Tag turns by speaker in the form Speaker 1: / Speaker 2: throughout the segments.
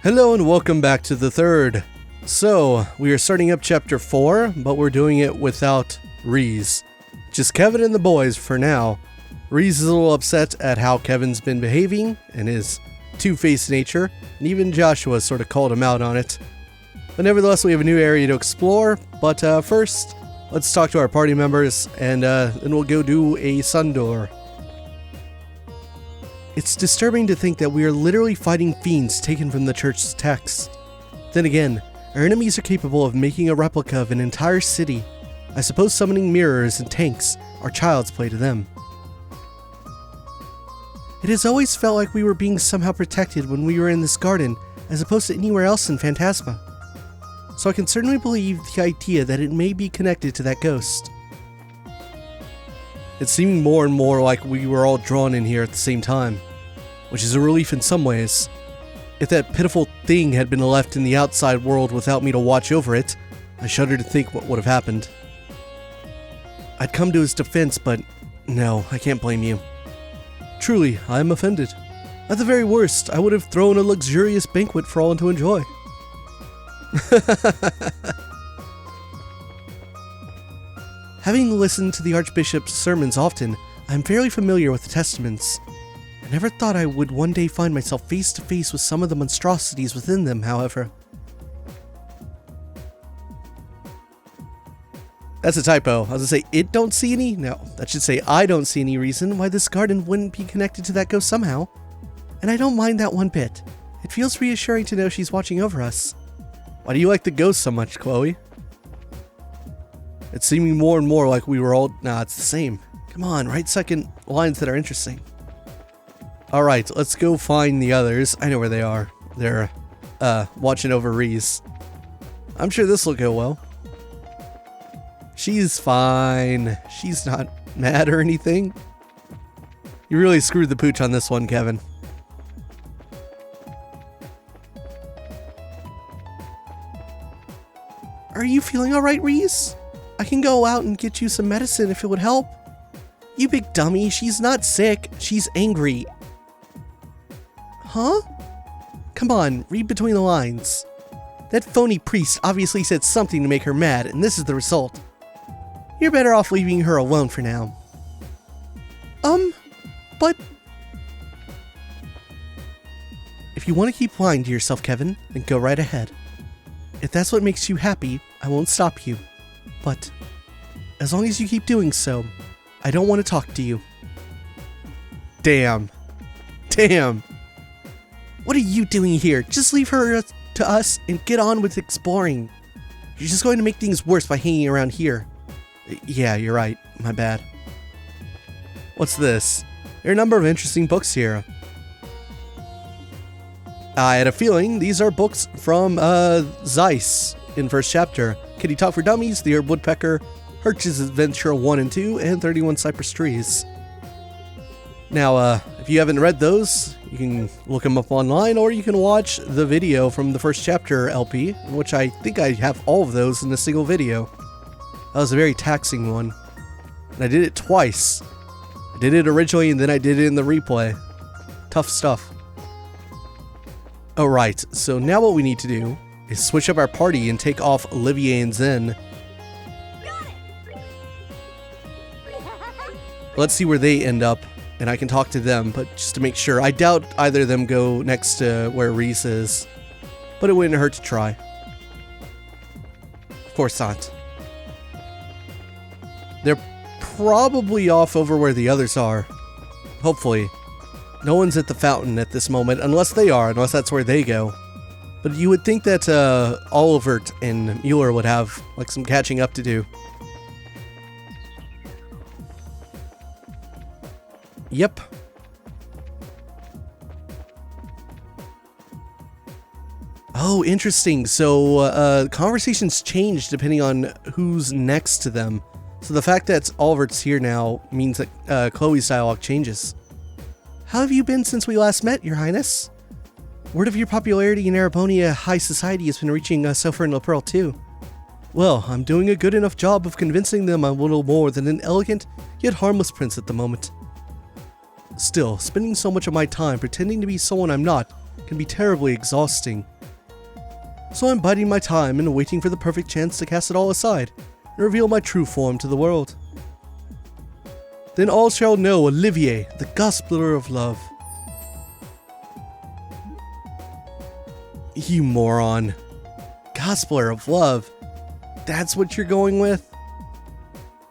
Speaker 1: Hello and welcome back to the third. So, we are starting up chapter 4, but we're doing it without Ries. Just Kevin and the boys for now. Ries is a little upset at how Kevin's been behaving and his two-faced nature, and even Joshua sort of called him out on it. But nevertheless, we have a new area to explore, but first, let's talk to our party members, and then we'll go do a sun door. It's disturbing to think that we are literally fighting fiends taken from the church's text. Then again, our enemies are capable of making a replica of an entire city. I suppose summoning mirrors and tanks are child's play to them. It has always felt like we were being somehow protected when we were in this garden, as opposed to anywhere else in Phantasma. So I can certainly believe the idea that it may be connected to that ghost. It's seeming more and more like we were all drawn in here at the same time, which is a relief in some ways. If that pitiful thing had been left in the outside world without me to watch over it, I shudder to think what would have happened. I'd come to his defense, but no, I can't blame you. Truly, I am offended. At the very worst, I would have thrown a luxurious banquet for all to enjoy. Having listened to the Archbishop's sermons often, I am fairly familiar with the Testaments. I never thought I would one day find myself face to face with some of the monstrosities within them, however. That's a typo. I was gonna say, it don't see any? No, that should say, I don't see any reason why this garden wouldn't be connected to that ghost somehow. And I don't mind that one bit. It feels reassuring to know she's watching over us. Why do you like the ghost so much, Chloe? It's seeming more and more like we were all... Nah, it's the same. Come on, write second lines that are interesting. Alright, let's go find the others. I know where they are. They're, watching over Ries. I'm sure this will go well. She's fine. She's not mad or anything. You really screwed the pooch on this one, Kevin. Are you feeling alright, Ries? I can go out and get you some medicine if it would help. You big dummy, she's not sick, she's angry. Huh? Come on, read between the lines. That phony priest obviously said something to make her mad, and this is the result. You're better off leaving her alone for now. But... If you want to keep lying to yourself, Kevin, then go right ahead. If that's what makes you happy, I won't stop you. But, as long as you keep doing so, I don't want to talk to you. Damn. Damn. What are you doing here? Just leave her to us and get on with exploring. You're just going to make things worse by hanging around here. Yeah, you're right. My bad. What's this? There are a number of interesting books here. I had a feeling these are books from Zeiss in first chapter. Kitty Talk for Dummies, The Herb Woodpecker, Hirsch's Adventure 1 and 2, and 31 Cypress Trees. Now, if you haven't read those, you can look them up online, or you can watch the video from the first chapter LP, in which I think I have all of those in a single video. That was a very taxing one. And I did it twice. I did it originally, and then I did it in the replay. Tough stuff. Alright, so now what we need to do is switch up our party and take off Olivier and Zen. Let's see where they end up, and I can talk to them, but just to make sure. I doubt either of them go next to where Ries is, but it wouldn't hurt to try. Of course not. They're probably off over where the others are. Hopefully. No one's at the fountain at this moment, unless that's where they go. But you would think that Olivert and Mueller would have like some catching up to do. Yep. Oh, interesting. So conversations change depending on who's next to them. So the fact that Olivert's here now means that Chloe's dialogue changes. How have you been since we last met, Your Highness? Word of your popularity in Erebonia high society has been reaching us over in Liberl too. Well, I'm doing a good enough job of convincing them I'm little more than an elegant, yet harmless prince at the moment. Still, spending so much of my time pretending to be someone I'm not can be terribly exhausting. So I'm biding my time and waiting for the perfect chance to cast it all aside and reveal my true form to the world. Then all shall know Olivier, the Gospeler of Love. You moron. Gospeler of Love? That's what you're going with?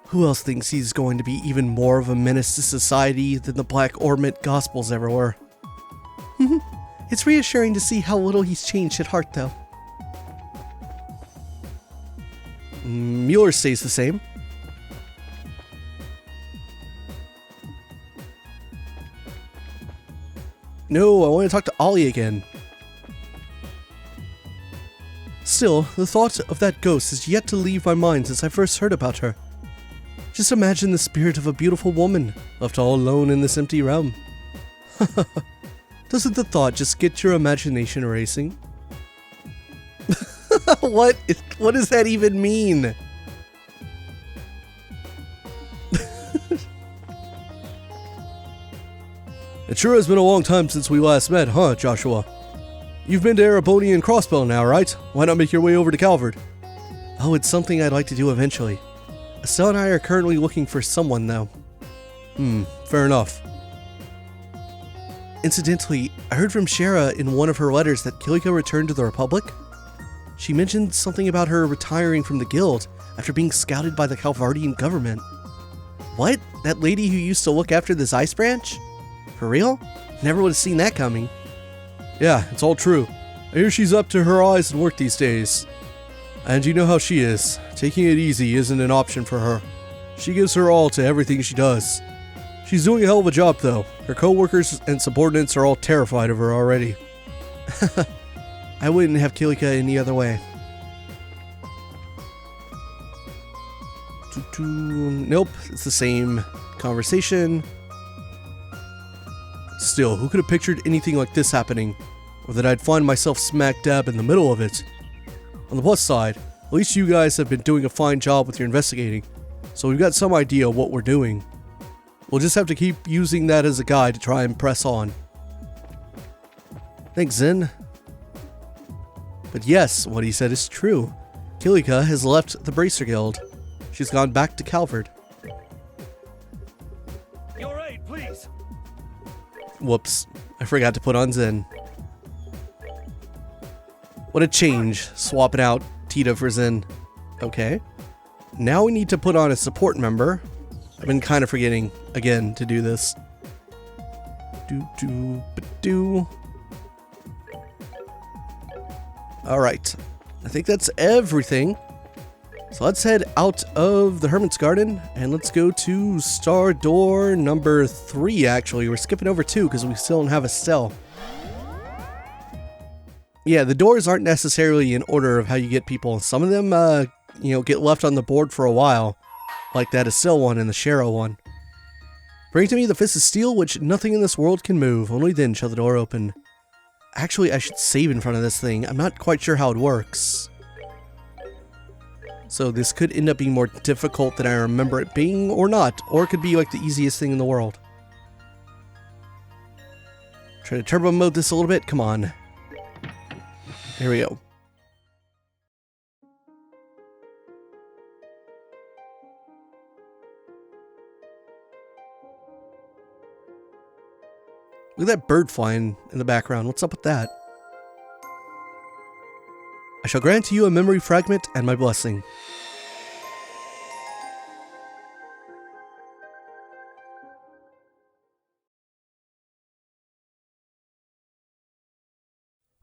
Speaker 1: Who else thinks he's going to be even more of a menace to society than the Black Ormit Gospels ever were? It's reassuring to see how little he's changed at heart, though. Mueller stays the same. No, I want to talk to Ollie again. Still, the thought of that ghost has yet to leave my mind since I first heard about her. Just imagine the spirit of a beautiful woman, left all alone in this empty realm. Doesn't the thought just get your imagination racing? What does that even mean? It sure has been a long time since we last met, huh, Joshua? You've been to Erebonia and Crossbell now, right? Why not make your way over to Calvert? Oh, it's something I'd like to do eventually. Estelle and I are currently looking for someone, though. Fair enough. Incidentally, I heard from Shara in one of her letters that Kilika returned to the Republic. She mentioned something about her retiring from the guild after being scouted by the Calvardian government. What? That lady who used to look after this ice branch? For real? Never would have seen that coming. Yeah, it's all true. I hear she's up to her eyes in work these days. And you know how she is. Taking it easy isn't an option for her. She gives her all to everything she does. She's doing a hell of a job, though. Her co-workers and subordinates are all terrified of her already. I wouldn't have Kilika any other way. Nope, it's the same conversation. Still, who could have pictured anything like this happening? Or that I'd find myself smack dab in the middle of it? On the plus side, at least you guys have been doing a fine job with your investigating, so we've got some idea of what we're doing. We'll just have to keep using that as a guide to try and press on. Thanks, Zen. But yes, what he said is true. Kilika has left the Bracer Guild. She's gone back to Calvert.
Speaker 2: Your aid, please.
Speaker 1: Whoops, I forgot to put on Zen. What a change, swapping out Tita for Zen. Okay. Now we need to put on a support member. I've been kind of forgetting, again, to do this. Alright. I think that's everything. So let's head out of the Hermit's Garden, and let's go to Star Door number 3, actually. We're skipping over 2 because we still don't have Estelle. Yeah, the doors aren't necessarily in order of how you get people. Some of them, get left on the board for a while. Like that Estelle one and the Shara one. Bring to me the Fist of Steel, which nothing in this world can move. Only then shall the door open. Actually, I should save in front of this thing. I'm not quite sure how it works. So this could end up being more difficult than I remember it being, or not. Or it could be like the easiest thing in the world. Try to turbo mode this a little bit. Come on. There we go. Look at that bird flying in the background. What's up with that? I shall grant to you a memory fragment and my blessing.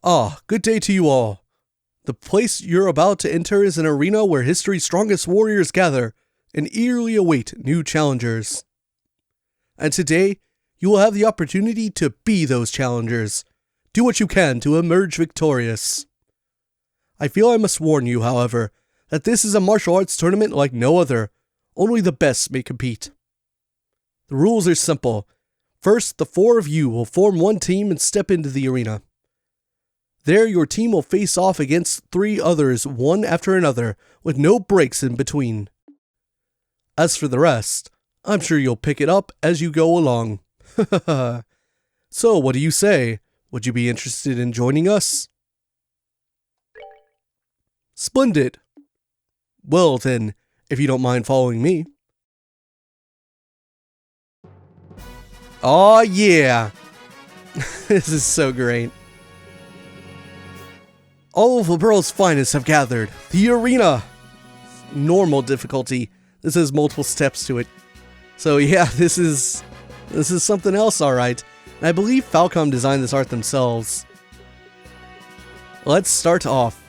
Speaker 1: Ah, good day to you all. The place you're about to enter is an arena where history's strongest warriors gather and eagerly await new challengers. And today, you will have the opportunity to be those challengers. Do what you can to emerge victorious. I feel I must warn you, however, that this is a martial arts tournament like no other. Only the best may compete. The rules are simple. First, the 4 of you will form one team and step into the arena. There, your team will face off against 3 others, one after another, with no breaks in between. As for the rest, I'm sure you'll pick it up as you go along. So, what do you say? Would you be interested in joining us? Splendid. Well then, if you don't mind following me. Oh yeah! This is so great. All of Liberl's finest have gathered. The arena! Normal difficulty. This has multiple steps to it. So yeah, this is something else, alright. And I believe Falcom designed this art themselves. Let's start off.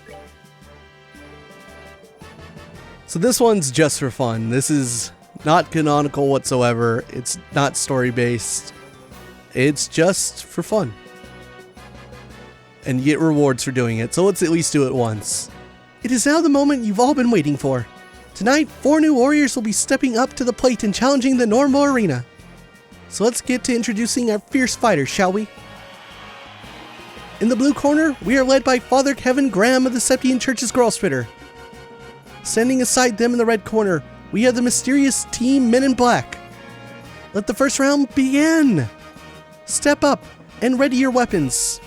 Speaker 1: So this one's just for fun. This is not canonical whatsoever. It's not story-based. It's just for fun. And you get rewards for doing it, so let's at least do it once. It is now the moment you've all been waiting for. Tonight, 4 new warriors will be stepping up to the plate and challenging the normal arena. So let's get to introducing our fierce fighters, shall we? In the blue corner, we are led by Father Kevin Graham of the Septian Church's Girl Spitter. Standing aside them in the red corner, we have the mysterious Team Men in Black. Let the first round begin! Step up and ready your weapons.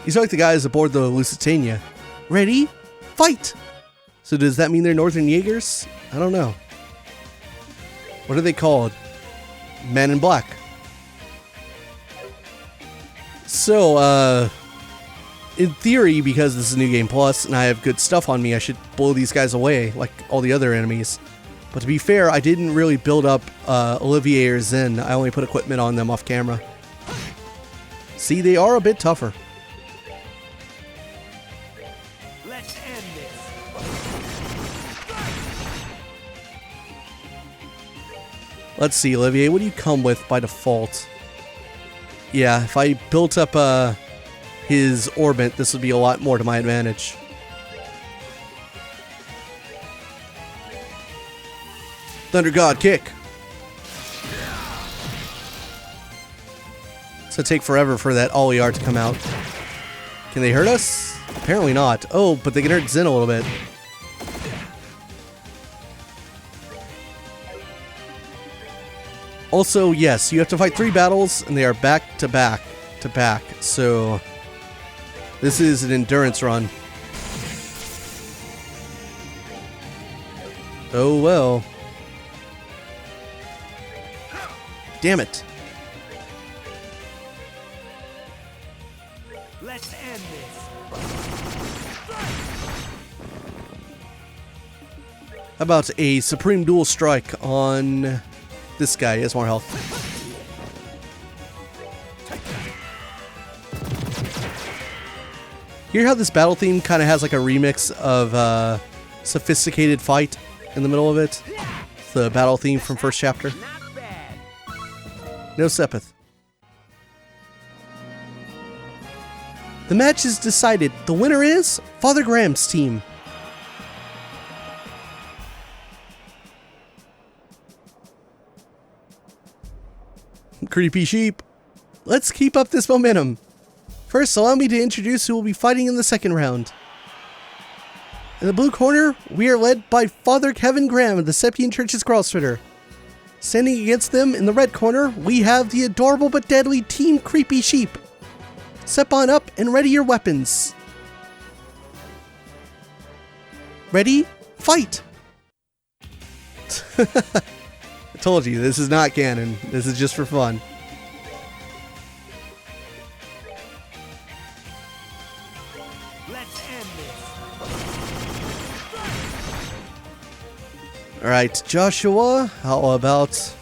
Speaker 1: These are like the guys aboard the Lusitania. Ready? Fight! So does that mean they're Northern Jaegers? I don't know. What are they called? Men in Black. So, in theory, because this is New Game Plus and I have good stuff on me, I should blow these guys away like all the other enemies. But to be fair, I didn't really build up Olivier or Zen. I only put equipment on them off camera. See, they are a bit tougher.
Speaker 2: Let's end this.
Speaker 1: Let's see, Olivier, what do you come with by default? Yeah, if I built up his orbit, this would be a lot more to my advantage. Thunder God kick. It's gonna take forever for that Ollie art to come out. Can they hurt us? Apparently not. Oh, but they can hurt Zen a little bit. Also, yes, you have to fight 3 battles, and they are back to back to back. So, this is an endurance run. Oh well. Damn it.
Speaker 2: Let's end this.
Speaker 1: How about a Supreme Dual Strike on this guy? He has more health. Hear how this battle theme kind of has like a remix of Sophisticated Fight in the middle of it? The battle theme from first chapter.
Speaker 2: Not bad.
Speaker 1: No Sepith. The match is decided. The winner is Father Graham's team. Creepy sheep. Let's keep up this momentum. First, allow me to introduce who will be fighting in the second round. In the blue corner, we are led by Father Kevin Graham of the Septian Church's Girl Spitter. Standing against them in the red corner, we have the adorable but deadly Team Creepy Sheep. Step on up and ready your weapons. Ready? Fight! I told you, this is not canon. This is just for fun.
Speaker 2: Let's end this.
Speaker 1: Alright, Joshua, how about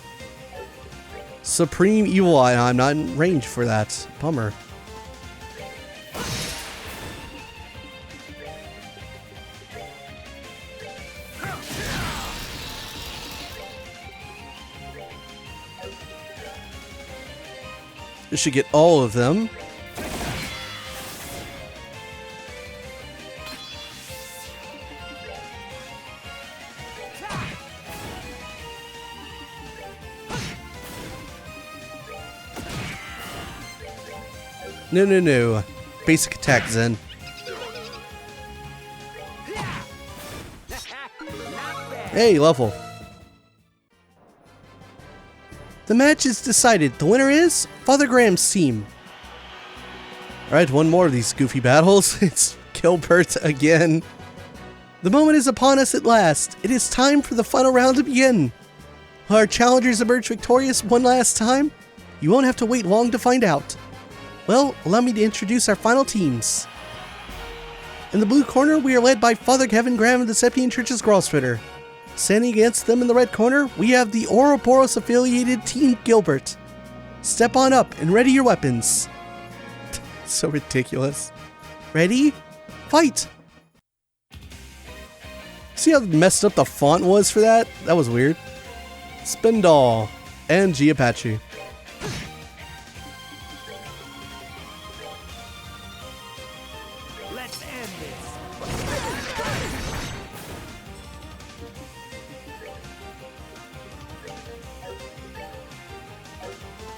Speaker 1: Supreme Evil Eye? I'm not in range for that. Bummer. This should get all of them. No, no, no. Basic attack, Zen. Hey, level. The match is decided. The winner is Father Graham's team. Alright, one more of these goofy battles. It's Gilbert again. The moment is upon us at last. It is time for the final round to begin. Will our challengers emerge victorious one last time? You won't have to wait long to find out. Well, allow me to introduce our final teams. In the blue corner, we are led by Father Kevin Graham of the Septian Church's Grosfitter. Standing against them in the red corner, we have the Ouroboros affiliated Team Gilbert. Step on up and ready your weapons. So ridiculous. Ready? Fight! See how messed up the font was for that? That was weird. Spindal and G Apache.
Speaker 2: Let's end this.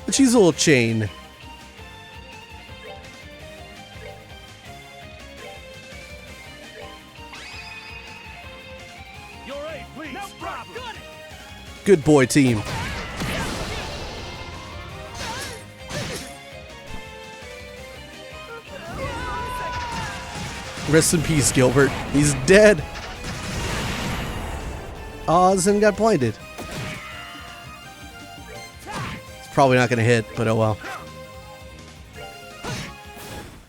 Speaker 1: Let's use a little chain.
Speaker 2: You're right, please. No problem. Got it.
Speaker 1: Good boy, team. Rest in peace, Gilbert. He's dead. Aw, Zen got blinded. It's probably not going to hit, but oh well.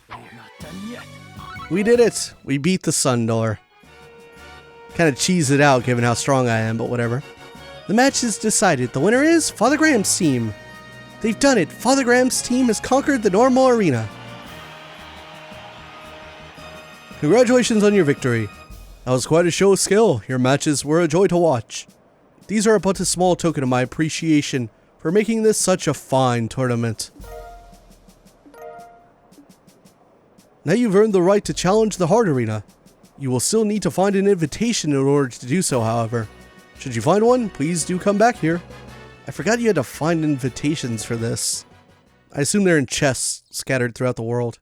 Speaker 2: You're not done yet.
Speaker 1: We did it. We beat the Sun Door. Kind of cheese it out given how strong I am, but whatever. The match is decided. The winner is Father Graham's team. They've done it. Father Graham's team has conquered the normal arena. Congratulations on your victory. That was quite a show of skill. Your matches were a joy to watch. These are but a small token of my appreciation for making this such a fine tournament. Now you've earned the right to challenge the Heart Arena. You will still need to find an invitation in order to do so, however. Should you find one, please do come back here. I forgot you had to find invitations for this. I assume they're in chests scattered throughout the world.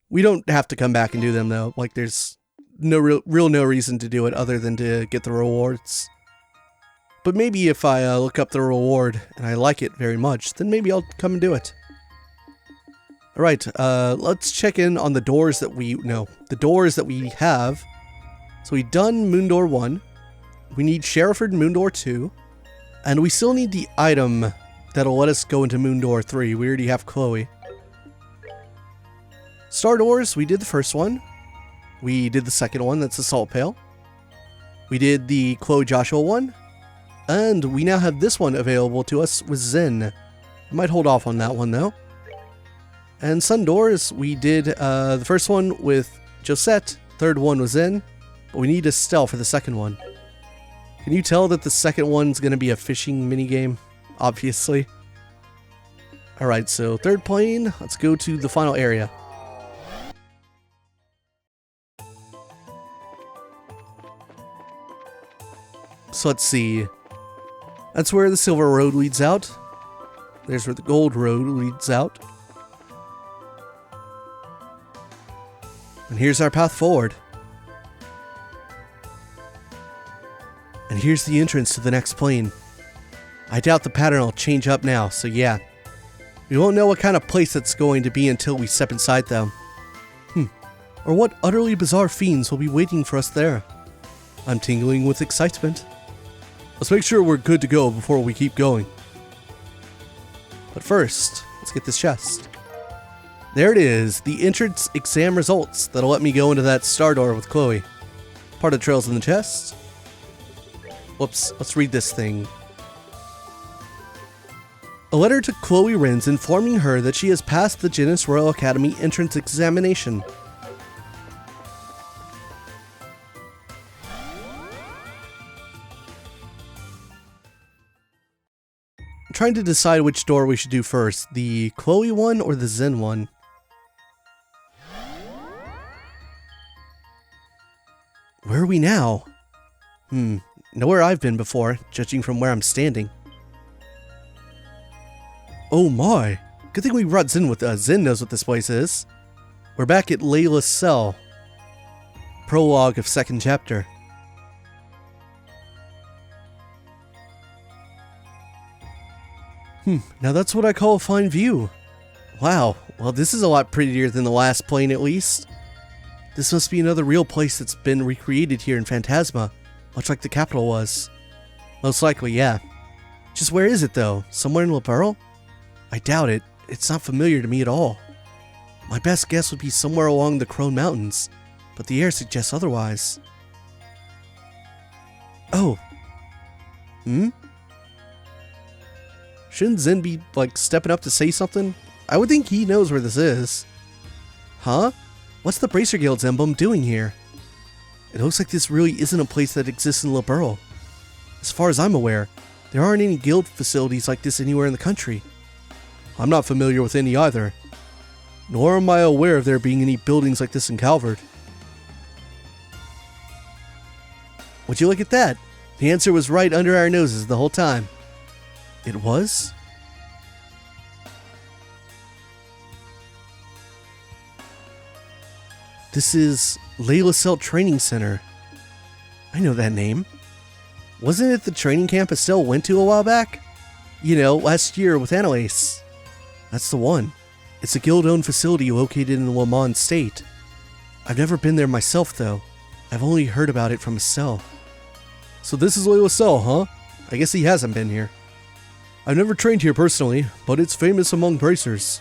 Speaker 1: We don't have to come back and do them though. Like there's no reason to do it other than to get the rewards. But maybe if I look up the reward and I like it very much, then maybe I'll come and do it. Alright, let's check in on the doors that we have. So we've done Moon Door 1. We need Sheriford Moon Door 2. And we still need the item that'll let us go into Moon Door 3. We already have Chloe. Star Doors, we did the first one. We did the second one, that's the Salt Pail. We did the Chloe Joshua one. And we now have this one available to us with Zen. I might hold off on that one though. And Sun Doors, we did the first one with Josette, third one was Zen, but we need Estelle for the second one. Can you tell that the second one's going to be a fishing minigame? Obviously. Alright, so third plane, let's go to the final area. So let's see. That's where the silver road leads out. There's where the gold road leads out. And here's our path forward. And here's the entrance to the next plane. I doubt the pattern will change up now, so yeah. We won't know what kind of place it's going to be until we step inside them. Or what utterly bizarre fiends will be waiting for us there. I'm tingling with excitement. Let's make sure we're good to go before we keep going. But first, let's get this chest. There it is, the entrance exam results that'll let me go into that star door with Chloe. Part of the trails in the chest. Whoops, let's read this thing. A letter to Chloe Rins informing her that she has passed the Genis Royal Academy entrance examination. I'm trying to decide which door we should do first, the Chloe one or the Zen one. Where are we now? Nowhere I've been before, judging from where I'm standing. Oh my, good thing we brought Zen with us. Zen knows what this place is. We're back at Lela's cell. Prologue of second chapter. Now that's what I call a fine view. Wow, well this is a lot prettier than the last plane at least. This must be another real place that's been recreated here in Phantasma, much like the capital was. Most likely, yeah. Just where is it though? Somewhere in Liberl? I doubt it. It's not familiar to me at all. My best guess would be somewhere along the Crone Mountains, but the air suggests otherwise. Oh. Shouldn't Zen be, like, stepping up to say something? I would think he knows where this is. Huh? What's the Bracer Guild's emblem doing here? It looks like this really isn't a place that exists in Liberl. As far as I'm aware, there aren't any guild facilities like this anywhere in the country. I'm not familiar with any either. Nor am I aware of there being any buildings like this in Calvert. Would you look at that? The answer was right under our noses the whole time. It was? This is Lela Training Center. I know that name. Wasn't it the training camp Estelle went to a while back? You know, last year with Annalise. That's the one. It's a guild-owned facility located in the Le Mans state. I've never been there myself, though. I've only heard about it from Estelle. So this is Lela, huh? I guess he hasn't been here. I've never trained here personally, but it's famous among bracers.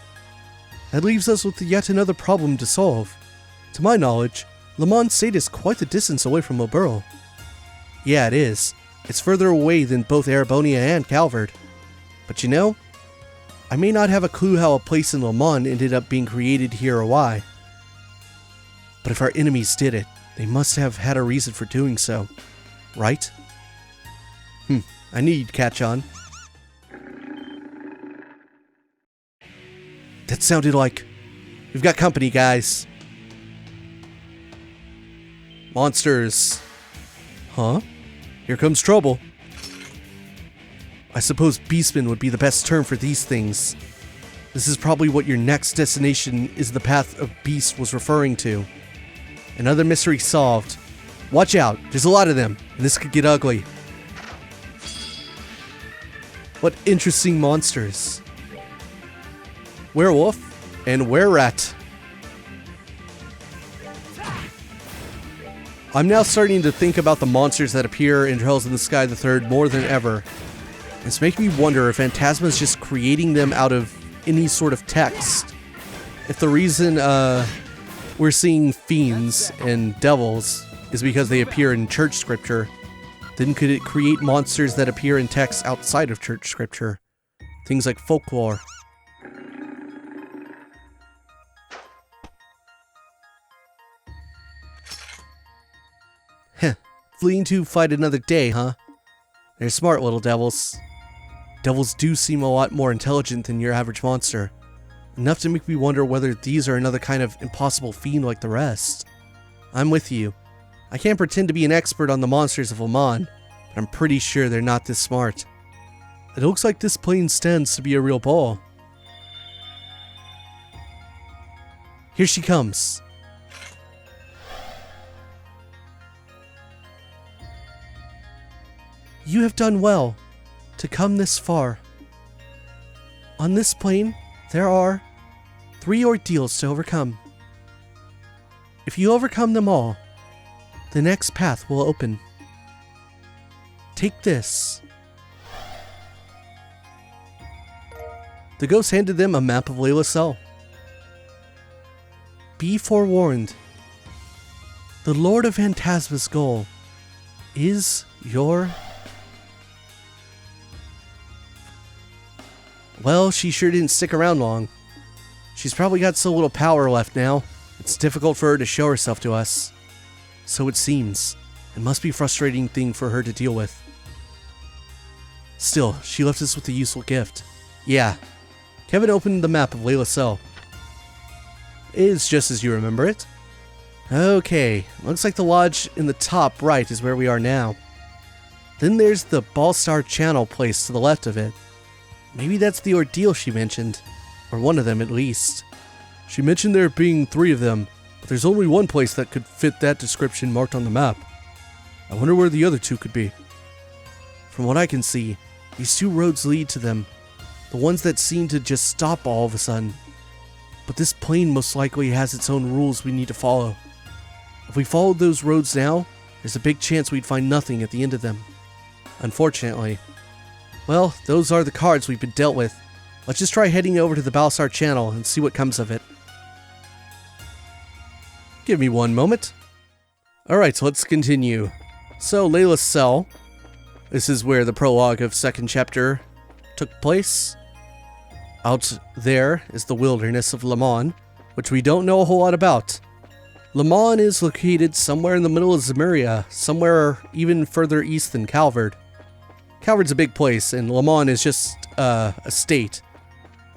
Speaker 1: That leaves us with yet another problem to solve. To my knowledge, Le Mans state is quite the distance away from Liberl. Yeah, it is. It's further away than both Erebonia and Calvert. But you know, I may not have a clue how a place in Le Mans ended up being created here or why. But if our enemies did it, they must have had a reason for doing so. Right? I knew you'd catch on. That sounded like... We've got company, guys. Monsters. Huh? Here comes trouble. I suppose beastmen would be the best term for these things. This is probably what your next destination is the path of beast was referring to. Another mystery solved. Watch out, there's a lot of them, and this could get ugly. What interesting monsters. Werewolf and were-rat. I'm now starting to think about the monsters that appear in Trails in the Sky the Third more than ever. It's making me wonder if Phantasma is just creating them out of any sort of text. If the reason we're seeing fiends and devils is because they appear in church scripture, then could it create monsters that appear in texts outside of church scripture? Things like folklore. Heh, fleeing to fight another day, huh? They're smart little devils. Devils do seem a lot more intelligent than your average monster. Enough to make me wonder whether these are another kind of impossible fiend like the rest. I'm with you. I can't pretend to be an expert on the monsters of Le Mans, but I'm pretty sure they're not this smart. It looks like this plane stands to be a real ball. Here she comes. You have done well to come this far. On this plane, there are 3 ordeals to overcome. If you overcome them all, the next path will open. Take this. The ghost handed them a map of Lela's cell. Be forewarned. The Lord of Phantasma's goal is your... Well, she sure didn't stick around long. She's probably got so little power left now, it's difficult for her to show herself to us. So it seems. It must be a frustrating thing for her to deal with. Still, she left us with a useful gift. Yeah. Kevin opened the map of Lela's cell. It is just as you remember it. Okay, looks like the lodge in the top right is where we are now. Then there's the Ballstar Channel place to the left of it. Maybe that's the ordeal she mentioned, or one of them at least. She mentioned there being 3 of them, but there's only one place that could fit that description marked on the map. I wonder where the other 2 could be. From what I can see, these 2 roads lead to them, the ones that seem to just stop all of a sudden. But this plane most likely has its own rules we need to follow. If we followed those roads now, there's a big chance we'd find nothing at the end of them. Unfortunately. Well, those are the cards we've been dealt with. Let's just try heading over to the Balsar channel and see what comes of it. Give me one moment. Alright, so let's continue. So, Lela's cell. This is where the prologue of second chapter took place. Out there is the wilderness of Lemon, which we don't know a whole lot about. Lemon is located somewhere in the middle of Zemuria, somewhere even further east than Calvard. Calvard's a big place, and Lemon is just a state.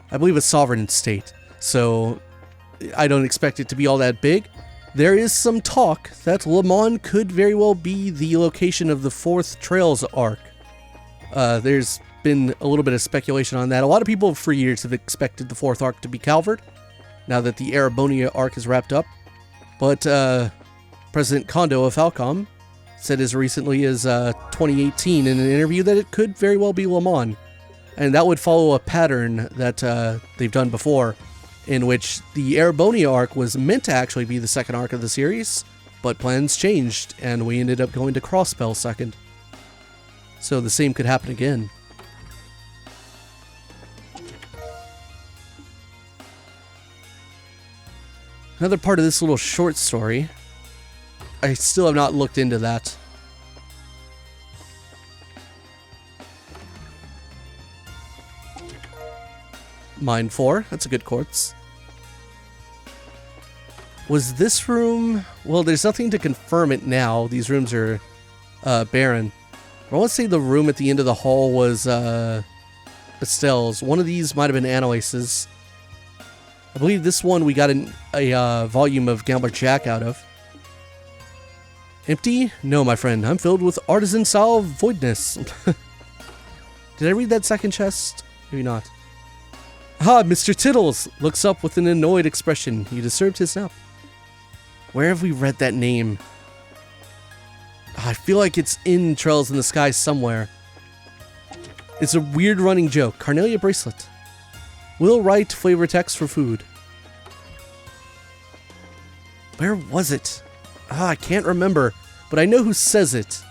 Speaker 1: I believe a sovereign state, so I don't expect it to be all that big. There is some talk that Lemon could very well be the location of the 4th Trails arc. There's been a little bit of speculation on that. A lot of people for years have expected the 4th arc to be Calvard, now that the Erebonia arc is wrapped up. But President Kondo of Falcom said as recently as 2018 in an interview that it could very well be Lemon. And that would follow a pattern that they've done before, in which the Erebonia arc was meant to actually be the second arc of the series, but plans changed, and we ended up going to Crossbell second. So the same could happen again. Another part of this little short story, I still have not looked into that. Mine 4, that's a good quartz. Was this room... Well, there's nothing to confirm it now. These rooms are barren. I want to say the room at the end of the hall was Estelle's. One of these might have been Annalise's. I believe this one we got a volume of Gambler Jack out of. Empty? No, my friend. I'm filled with artisan style voidness. Did I read that second chest? Maybe not. Ah, Mr. Tittles looks up with an annoyed expression. You disturbed his nap. Where have we read that name? I feel like it's in Trails in the Sky somewhere. It's a weird running joke. Carnelia bracelet. Will write flavor text for food. Where was it? I can't remember, but I know who says it.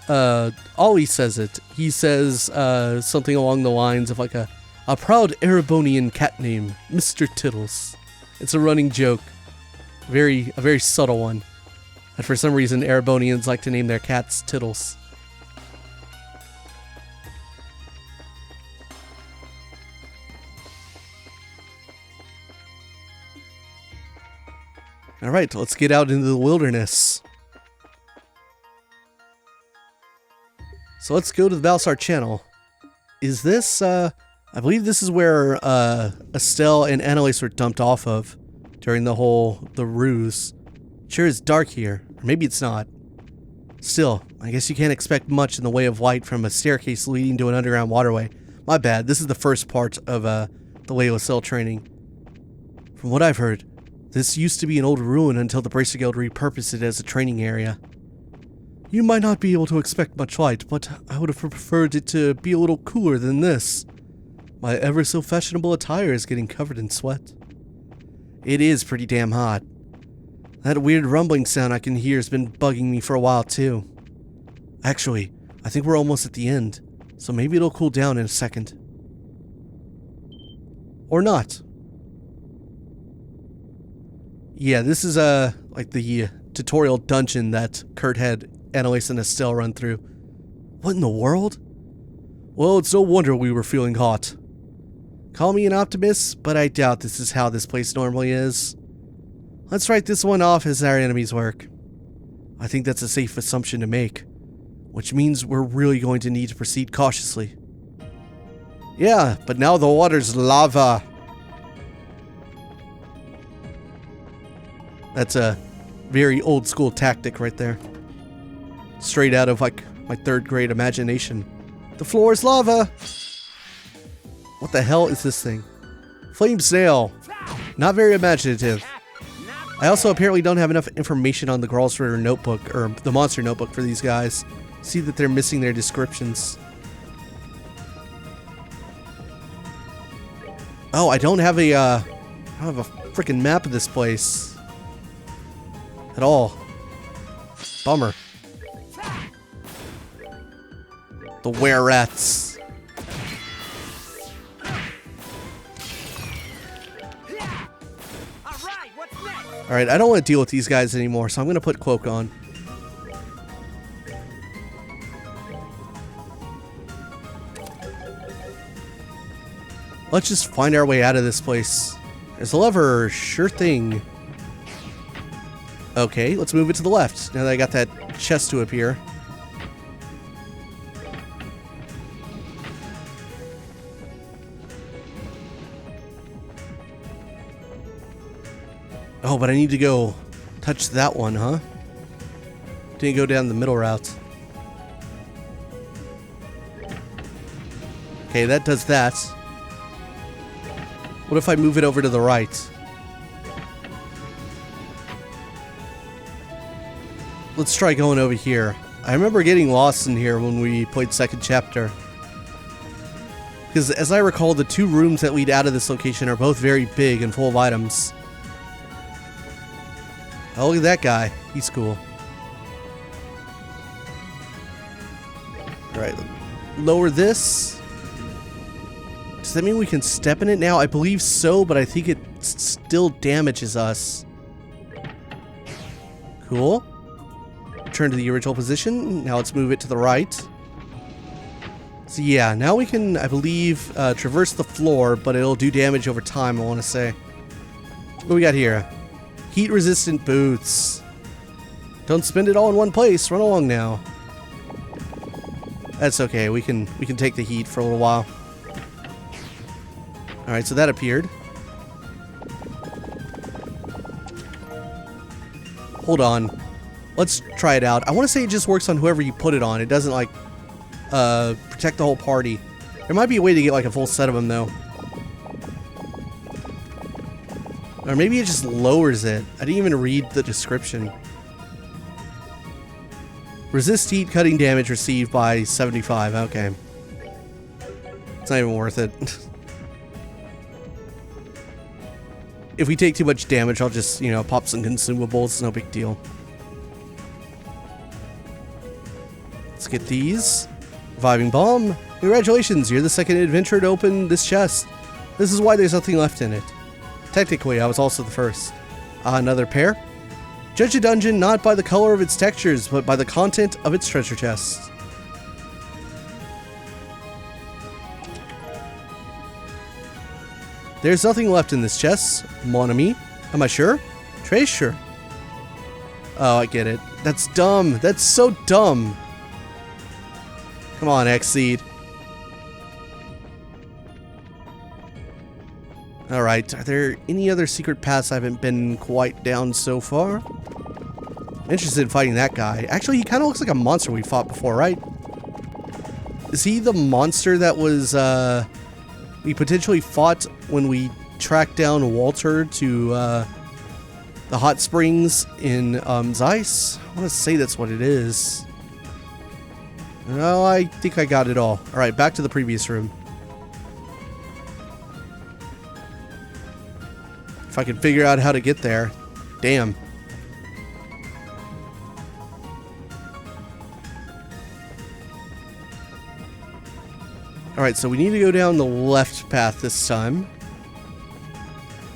Speaker 1: Ollie says it. He says something along the lines of like a proud Erebonian cat name, Mr. Tittles. It's a running joke. A very subtle one. And for some reason, Erebonians like to name their cats Tittles. Alright, let's get out into the wilderness. So let's go to the Balsar channel. Is this, I believe this is where Estelle and Annalise were dumped off of during the ruse. Sure is dark here, or maybe it's not. Still, I guess you can't expect much in the way of light from a staircase leading to an underground waterway. My bad, this is the first part of the Lela cell training. From what I've heard, this used to be an old ruin until the Bracer Guild repurposed it as a training area. You might not be able to expect much light, but I would have preferred it to be a little cooler than this. My ever so fashionable attire is getting covered in sweat. It is pretty damn hot. That weird rumbling sound I can hear has been bugging me for a while too. Actually, I think we're almost at the end, so maybe it'll cool down in a second. Or not. Yeah, this is like the tutorial dungeon that Kurt had Annalise and Estelle run through. What in the world? Well, it's no wonder we were feeling hot. Call me an optimist, but I doubt this is how this place normally is. Let's write this one off as our enemy's work. I think that's a safe assumption to make, which means we're really going to need to proceed cautiously. Yeah, but now the water's lava. That's a very old school tactic right there. Straight out of like my 3rd grade imagination. The floor is lava! What the hell is this thing? Flame snail. Not very imaginative. I also apparently don't have enough information on the Gralsritter notebook, or the monster notebook for these guys. See that they're missing their descriptions. Oh, I don't have a freaking map of this place. At all. Bummer. The were-rats.
Speaker 2: Alright, what's next?
Speaker 1: Alright, I don't want to deal with these guys anymore, so I'm going to put Cloak on. Let's just find our way out of this place. There's a lever, sure thing. Okay, let's move it to the left. Now that I got that chest to appear. Oh, but I need to go touch that one, huh? Didn't go down the middle route. Okay, that does that. What if I move it over to the right? Let's try going over here. I remember getting lost in here when we played second chapter. Because as I recall, the two rooms that lead out of this location are both very big and full of items. Oh, look at that guy. He's cool. Alright, lower this. Does that mean we can step in it now? I believe so, but I think it still damages us. Cool. Return to the original position. Now let's move it to the right. So yeah, now we can, I believe, traverse the floor, but it'll do damage over time, I want to say. What do we got here? Heat-resistant boots. Don't spend it all in one place. Run along now. That's okay. We can take the heat for a little while. Alright, so that appeared. Hold on. Let's try it out. I want to say it just works on whoever you put it on. It doesn't, like, protect the whole party. There might be a way to get, like, a full set of them, though. Or maybe it just lowers it. I didn't even read the description. Resist heat cutting damage received by 75. Okay. It's not even worth it. If we take too much damage, I'll just, you know, pop some consumables. No big deal. Let's get these. Reviving Bomb. Congratulations, you're the second adventurer to open this chest. This is why there's nothing left in it. Technically, I was also the first. Another pair. Judge a dungeon not by the color of its textures, but by the content of its treasure chests. There's nothing left in this chest, mon ami. Am I sure? Trey's sure. Oh, I get it. That's dumb. That's so dumb. Come on, Xseed. Alright, are there any other secret paths I haven't been quite down so far? I'm interested in fighting that guy. Actually, he kind of looks like a monster we fought before, right? Is he the monster that was, we potentially fought when we tracked down Walter to, the hot springs in, Zeiss? I want to say that's what it is. No, I think I got it all. Alright, back to the previous room. If I can figure out how to get there. Damn. Alright, so we need to go down the left path this time.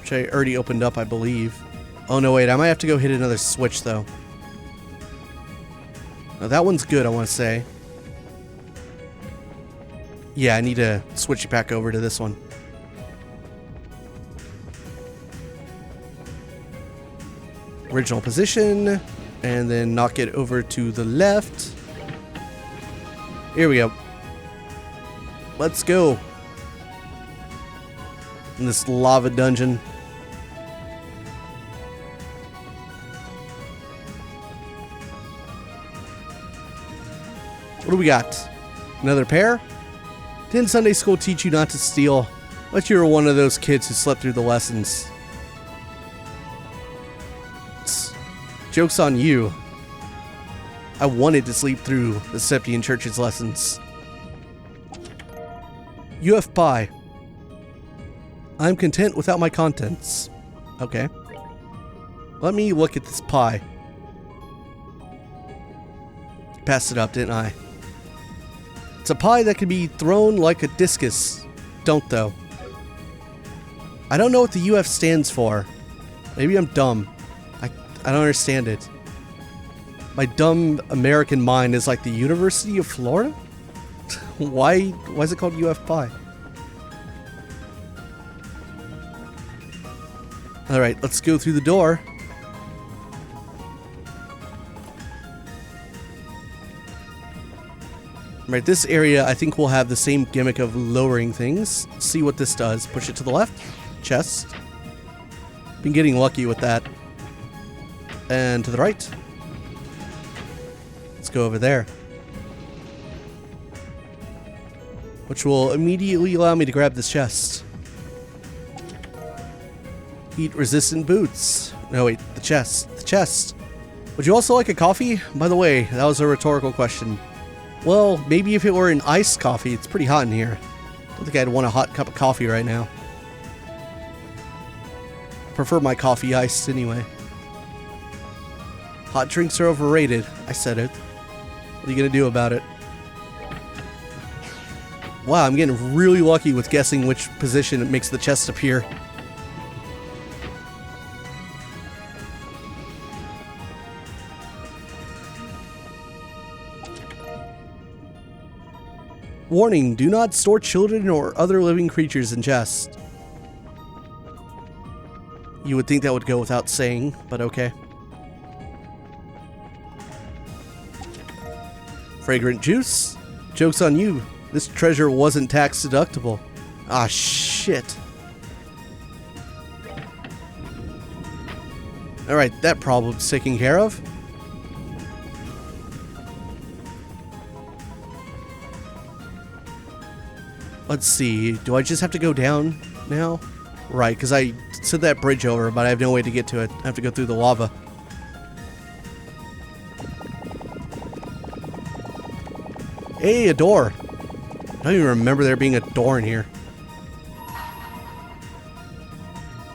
Speaker 1: Which I already opened up, I believe. Oh no, wait, I might have to go hit another switch, though. Now, that one's good, I want to say. Yeah, I need to switch it back over to this one. Original position, and then knock it over to the left. Here we go. Let's go. In this lava dungeon. What do we got? Another pair? Didn't Sunday school teach you not to steal? But you were one of those kids who slept through the lessons. Joke's on you. I wanted to sleep through the Septian Church's lessons. UF pie. I'm content without my contents. Okay. Let me look at this pie. passed it up, didn't I? It's a pie that can be thrown like a discus. Don't, though. I don't know what the UF stands for. Maybe I'm dumb. I don't understand it. My dumb American mind is like the University of Florida? Why is it called UF Pie? Alright, let's go through the door. Right, this area I think will have the same gimmick of lowering things. Let's see what this does. Push it to the left. Chest. Been getting lucky with that. And to the right. Let's go over there. Which will immediately allow me to grab this chest. Heat resistant boots. No, wait, the chest. The chest. Would you also like a coffee? By the way, that was a rhetorical question. Well, maybe if it were an iced coffee. It's pretty hot in here. I don't think I'd want a hot cup of coffee right now. I prefer my coffee iced anyway. Hot drinks are overrated. I said it. What are you gonna do about it? Wow, I'm getting really lucky with guessing which position it makes the chest appear. Warning, do not store children or other living creatures in chests. You would think that would go without saying, but okay. Fragrant juice? Joke's on you. This treasure wasn't tax deductible. Ah, shit. Alright, that problem's taken care of. Let's see. Do I just have to go down now? Right, because I said that bridge over, but I have no way to get to it. I have to go through the lava. Hey, a door. I don't even remember there being a door in here.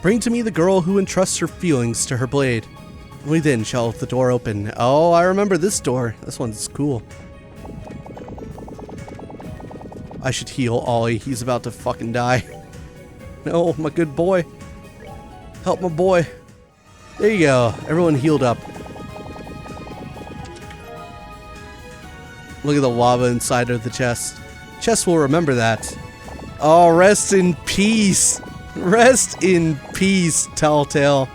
Speaker 1: Bring to me the girl who entrusts her feelings to her blade. Only then shall the door open. Oh, I remember this door. This one's cool. I should heal Ollie. He's about to fucking die. No, my good boy. Help my boy. There you go. Everyone healed up. Look at the lava inside of the chest. Chest will remember that. Oh, rest in peace. Rest in peace, Telltale.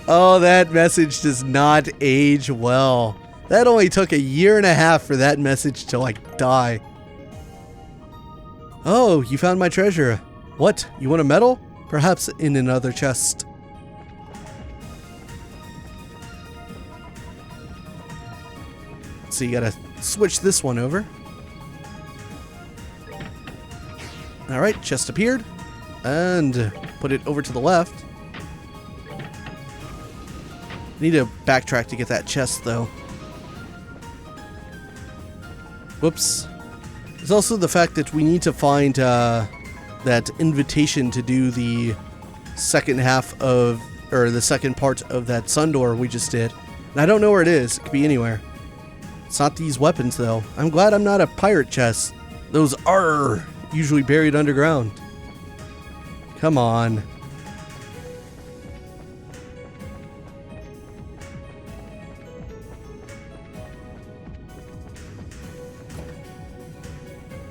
Speaker 1: Oh, that message does not age well. That only took 1.5 years for that message to, like, die. Oh, you found my treasure. What? You want a medal? Perhaps in another chest. So you gotta switch this one over. Alright, chest appeared. And put it over to the left. Need to backtrack to get that chest, though. Whoops. There's also the fact that we need to find that invitation to do the second half of, or the second part of that sun door we just did. And I don't know where it is. It could be anywhere. It's not these weapons, though. I'm glad I'm not a pirate chest. Those are usually buried underground. Come on.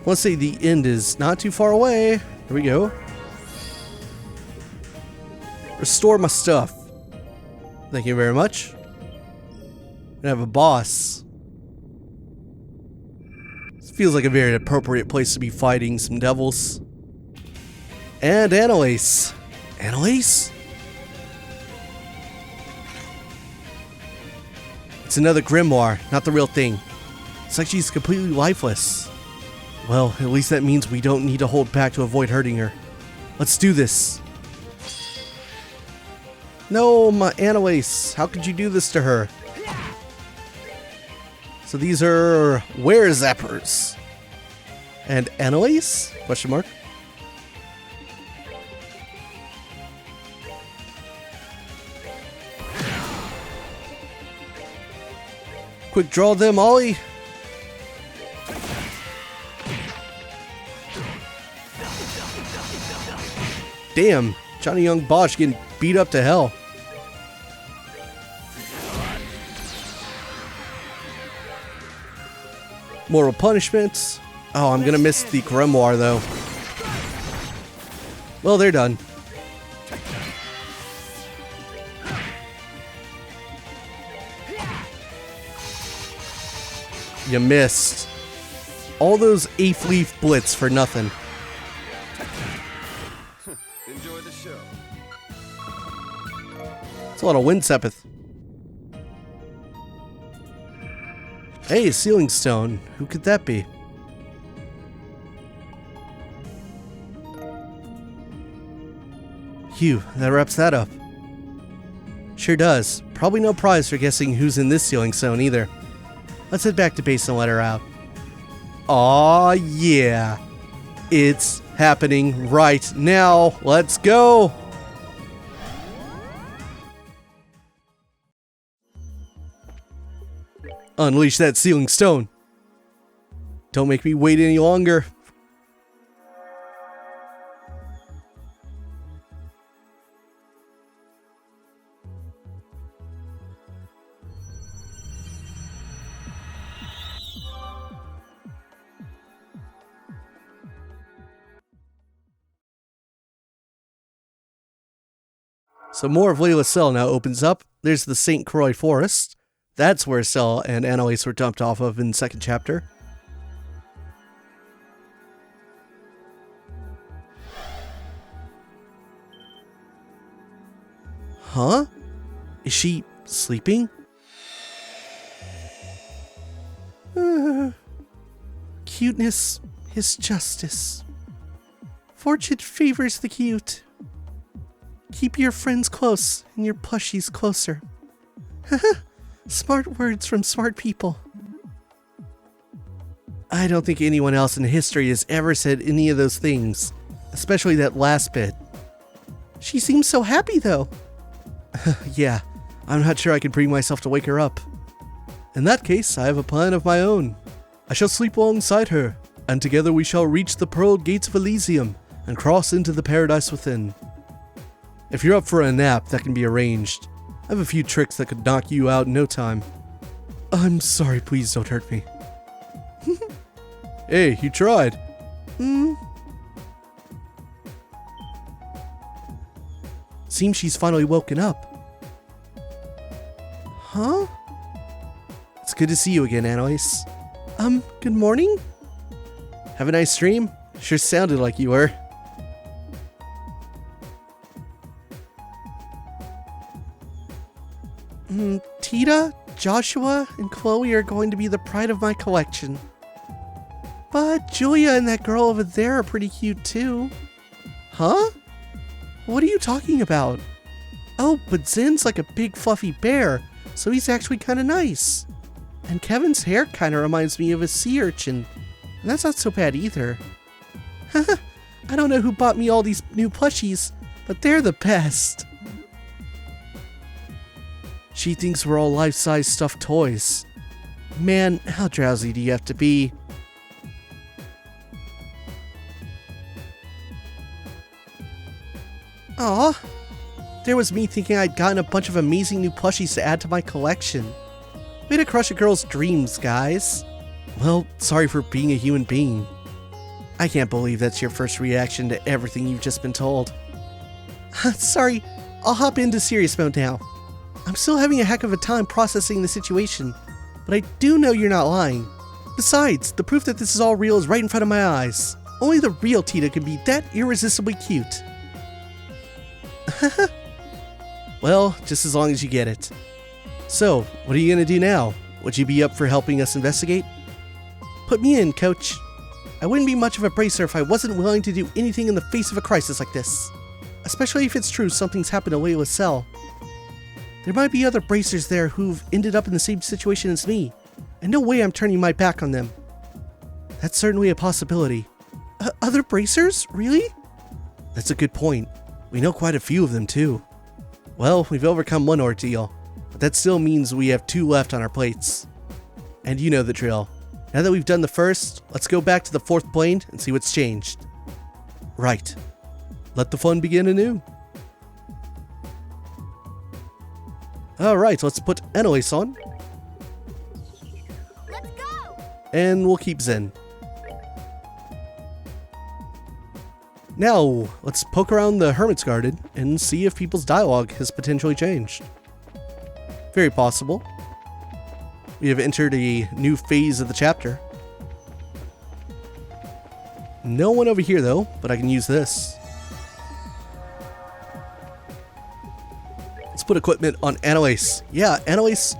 Speaker 1: Let's say the end is not too far away. Here we go. Restore my stuff. Thank you very much. I have a boss. This feels like a very appropriate place to be fighting some devils. And Annalise. Annalise? It's another grimoire, not the real thing. It's like she's completely lifeless. Well, at least that means we don't need to hold back to avoid hurting her. Let's do this. No, my Annalise. How could you do this to her? So these are were-zappers. And Annalise? Question mark. Quick draw them, Ollie. Damn, Johnny Young Bosch getting beat up to hell. Moral punishments. Oh, I'm gonna miss the grimoire though. Well, they're done. You missed. All those 8th leaf blitz for nothing.
Speaker 3: Enjoy the show.
Speaker 1: It's a lot of wind sepith. Hey, ceiling stone. Who could that be? Phew, that wraps that up. Sure does. Probably no prize for guessing who's in this ceiling stone either. Let's head back to base and let her out. Aw, yeah. It's happening right now. Let's go. Unleash that ceiling stone. Don't make me wait any longer. So more of Lela's cell now opens up. There's the St. Croix Forest. That's where Cell and Annalise were dumped off of in the 2nd chapter. Huh? Is she sleeping? Cuteness is justice. Fortune favors the cute. Keep your friends close and your plushies closer. Smart words from smart people. I don't think anyone else in history has ever said any of those things, especially that last bit. She seems so happy though. Yeah, I'm not sure I can bring myself to wake her up. In that case, I have a plan of my own. I shall sleep alongside her, and together we shall reach the pearl gates of Elysium and cross into the paradise within. If you're up for a nap, that can be arranged. I have a few tricks that could knock you out in no time. I'm sorry, please don't hurt me. Hey, you tried. Seems she's finally woken up. Huh? It's good to see you again, Annalise. Good morning? Have a nice dream? Sure sounded like you were. Tita, Joshua, and Chloe are going to be the pride of my collection. But Julia and that girl over there are pretty cute too. Huh? What are you talking about? Oh, but Zen's like a big fluffy bear, so he's actually kind of nice. And Kevin's hair kind of reminds me of a sea urchin, and that's not so bad either. I don't know who bought me all these new plushies, but they're the best. She thinks we're all life-size stuffed toys. Man, how drowsy do you have to be? Aw, there was me thinking I'd gotten a bunch of amazing new plushies to add to my collection. Way to crush a girl's dreams, guys. Well, sorry for being a human being. I can't believe that's your first reaction to everything you've just been told. Sorry, I'll hop into serious mode now. I'm still having a heck of a time processing the situation, but I do know you're not lying. Besides, the proof that this is all real is right in front of my eyes. Only the real Tita can be that irresistibly cute. Well, just as long as you get it. So, what are you gonna do now? Would you be up for helping us investigate? Put me in, coach. I wouldn't be much of a bracer if I wasn't willing to do anything in the face of a crisis like this. Especially if it's true something's happened to Leila's cell. There might be other bracers there who've ended up in the same situation as me, and no way I'm turning my back on them. That's certainly a possibility. Other bracers? Really? That's a good point. We know quite a few of them too. Well, we've overcome one ordeal, but that still means we have 2 left on our plates. And you know the drill. Now that we've done the first, let's go back to the fourth plane and see what's changed. Right. Let the fun begin anew. Alright, let's put Annalise on.
Speaker 4: Let's go!
Speaker 1: And we'll keep Zen. Now, let's poke around the Hermit's Garden and see if people's dialogue has potentially changed. Very possible. We have entered a new phase of the chapter. No one over here though, but I can use this. Let's put equipment on Annalise. Yeah, Annalise,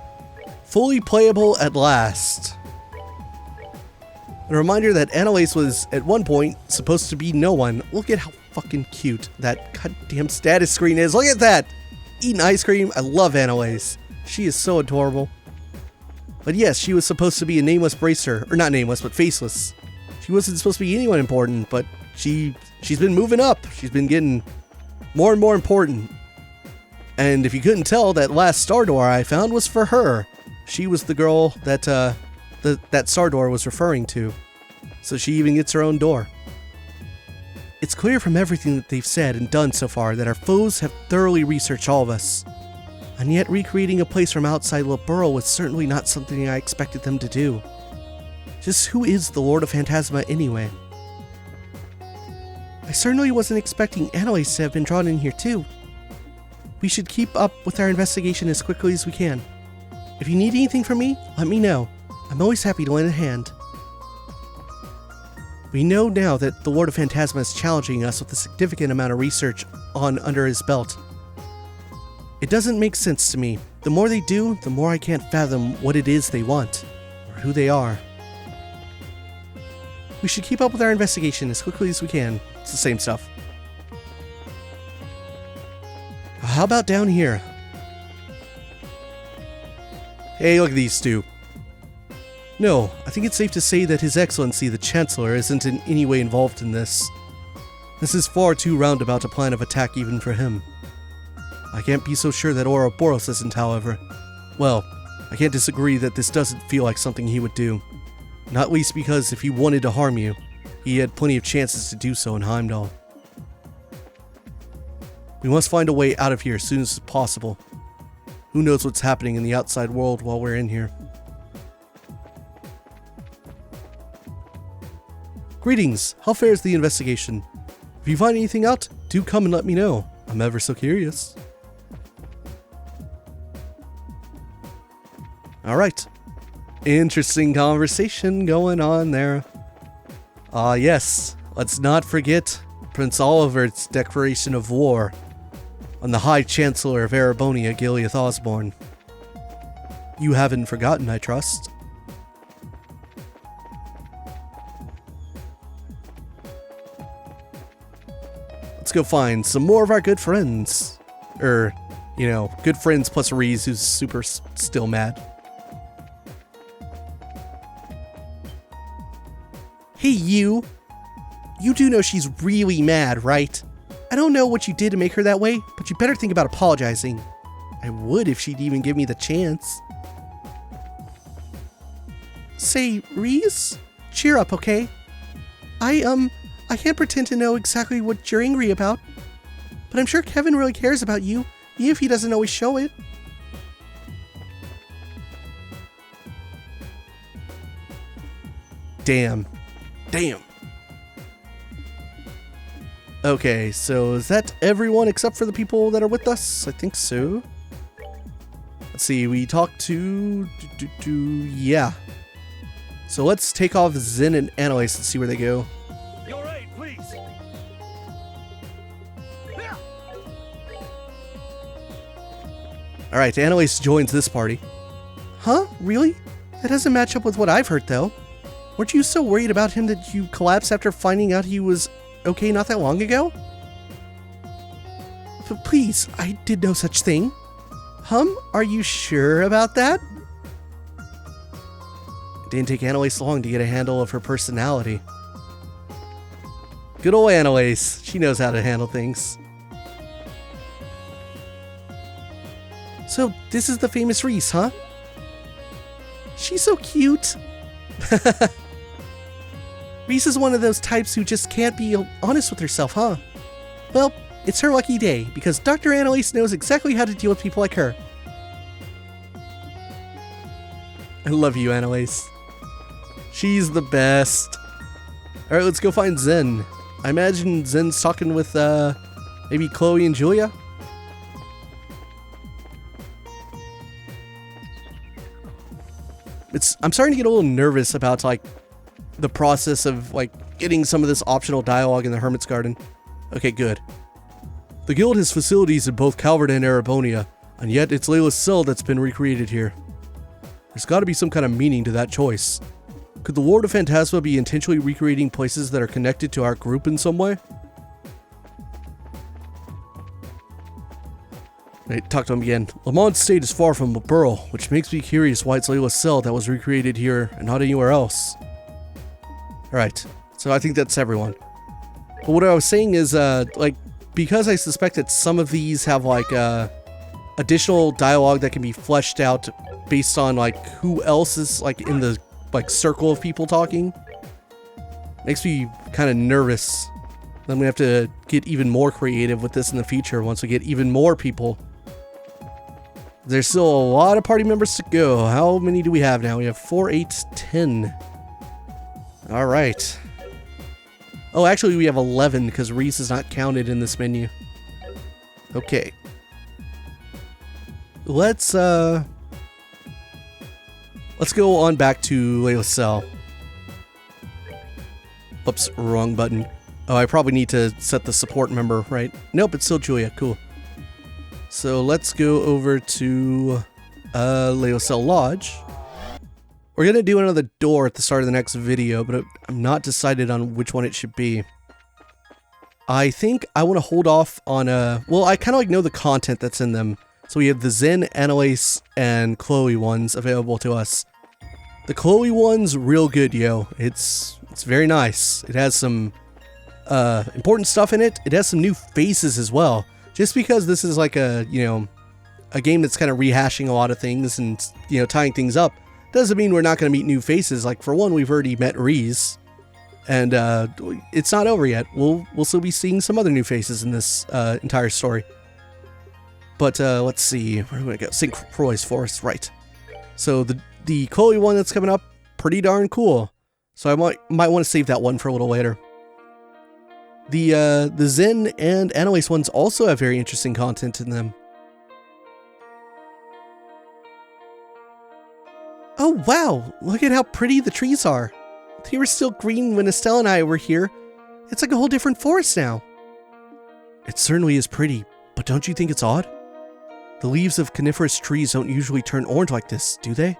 Speaker 1: fully playable at last. A reminder that Annalise was, at one point, supposed to be no one. Look at how fucking cute that goddamn status screen is. Look at that! Eating ice cream. I love Annalise. She is so adorable. But yes, she was supposed to be a nameless bracer. Or not nameless, but faceless. She wasn't supposed to be anyone important, but she's been moving up. She's been getting more and more important. And if you couldn't tell, that last star door I found was for her. She was the girl that, that star door was referring to. So she even gets her own door. It's clear from everything that they've said and done so far that our foes have thoroughly researched all of us. And yet recreating a place from outside Liberl was certainly not something I expected them to do. Just who is the Lord of Phantasma anyway? I certainly wasn't expecting Annalise to have been drawn in here too. We should keep up with our investigation as quickly as we can. If you need anything from me, let me know. I'm always happy to lend a hand. We know now that the Lord of Phantasma is challenging us with a significant amount of research under his belt. It doesn't make sense to me. The more they do, the more I can't fathom what it is they want, or who they are. We should keep up with our investigation as quickly as we can. It's the same stuff. How about down here? Hey, look at these two. No, I think it's safe to say that His Excellency the Chancellor isn't in any way involved in this. This is far too roundabout a plan of attack even for him. I can't be so sure that Ouroboros isn't, however. Well, I can't disagree that this doesn't feel like something he would do. Not least because if he wanted to harm you, he had plenty of chances to do so in Heimdall. We must find a way out of here as soon as possible. Who knows what's happening in the outside world while we're in here. Greetings, how fares the investigation? If you find anything out, do come and let me know. I'm ever so curious. Alright. Interesting conversation going on there. Yes, let's not forget Prince Oliver's declaration of war on the High Chancellor of Erebonia, Gileath Osborne. You haven't forgotten, I trust. Let's go find some more of our good friends. Good friends plus Ries, who's super still mad. Hey, you. You do know she's really mad, right? I don't know what you did to make her that way, but you better think about apologizing. I would if she'd even give me the chance. Say, Ries? Cheer up, okay? I can't pretend to know exactly what you're angry about, but I'm sure Kevin really cares about you, even if he doesn't always show it. Damn. Okay, so is that everyone except for the people that are with us? I think so. Let's see, we talked to... yeah. So let's take off Zen and Annalise and see where they go.
Speaker 2: Your aid, please.
Speaker 1: Alright, Annalise joins this party. Huh? Really? That doesn't match up with what I've heard, though. Weren't you so worried about him that you collapsed after finding out he was okay not that long ago? But please, I did no such thing. Are you sure about that? It didn't take Annalise long to get a handle of her personality. Good old Annalise. She knows how to handle things. So, this is the famous Ries, huh? She's so cute. Ries is one of those types who just can't be honest with herself, huh? Well, it's her lucky day, because Dr. Annalise knows exactly how to deal with people like her. I love you, Annalise. She's the best. Alright, let's go find Zen. I imagine Zen's talking with, maybe Chloe and Julia? I'm starting to get a little nervous about, like, the process of, like, getting some of this optional dialogue in the Hermit's Garden. Okay, good. The guild has facilities in both Calvert and Erebonia, and yet it's Lela's cell that's been recreated here. There's got to be some kind of meaning to that choice. Could the Lord of Phantasma be intentionally recreating places that are connected to our group in some way? Right, talk to him again. Lamont's state is far from Liberl, which makes me curious why it's Lela's cell that was recreated here and not anywhere else. Alright, so I think that's everyone. But what I was saying is, like, because I suspect that some of these have, like, additional dialogue that can be fleshed out based on, like, who else is, like, in the, like, circle of people talking, makes me kind of nervous. Then we have to get even more creative with this in the future once we get even more people. There's still a lot of party members to go. How many do we have now? We have 4, 8, 10. Alright. Oh, actually we have 11 because Ries is not counted in this menu. Okay. Let's go on back to Lela's cell. Oops, wrong button. Oh, I probably need to set the support member, right? Nope, it's still Julia. Cool. So let's go over to Lela's cell lodge. We're going to do another door at the start of the next video, but I'm not decided on which one it should be. I think I want to hold off on well, I kind of like know the content that's in them. So we have the Zen, Annalise, and Chloe ones available to us. The Chloe one's real good, yo. It's very nice. It has some important stuff in it. It has some new faces as well. Just because this is like a, you know, a game that's kind of rehashing a lot of things and, you know, tying things up, doesn't mean we're not going to meet new faces. Like, for one, we've already met Ries, and it's not over yet. We'll still be seeing some other new faces in this entire story. But let's see, where do we go? St. Croix's Forest, right. So the Chloe one that's coming up, pretty darn cool. So I might want to save that one for a little later. The Zen and Annalise ones also have very interesting content in them. Oh wow, look at how pretty the trees are. They were still green when Estelle and I were here. It's like a whole different forest now. It certainly is pretty, but don't you think it's odd? The leaves of coniferous trees don't usually turn orange like this, do they?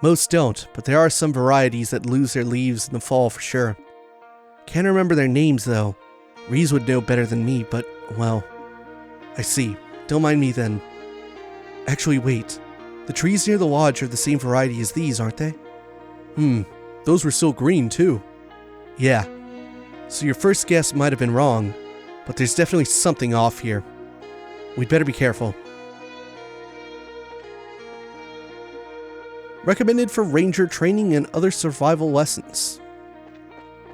Speaker 1: Most don't, but there are some varieties that lose their leaves in the fall for sure. Can't remember their names though. Ries would know better than me, but, well, I see. Don't mind me then. Actually, wait. The trees near the lodge are the same variety as these, aren't they? Those were still green too. Yeah. So your first guess might have been wrong, but there's definitely something off here. We'd better be careful. Recommended for ranger training and other survival lessons.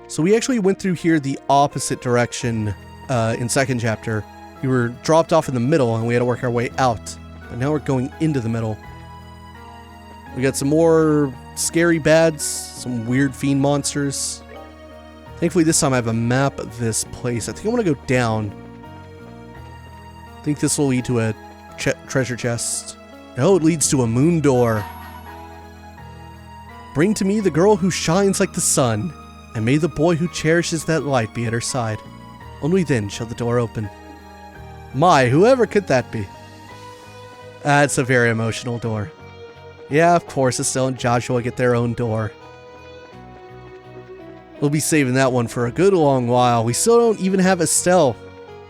Speaker 1: So we actually went through here the opposite direction in second chapter. We were dropped off in the middle and we had to work our way out. But now we're going into the middle. We got some more scary bads, some weird fiend monsters. Thankfully this time I have a map of this place. I think I want to go down. I think this will lead to a treasure chest. No, it leads to a moon door. Bring to me the girl who shines like the sun, and may the boy who cherishes that light be at her side. Only then shall the door open. My, whoever could that be? That's a very emotional door. Yeah, of course, Estelle and Joshua get their own door. We'll be saving that one for a good long while. We still don't even have Estelle.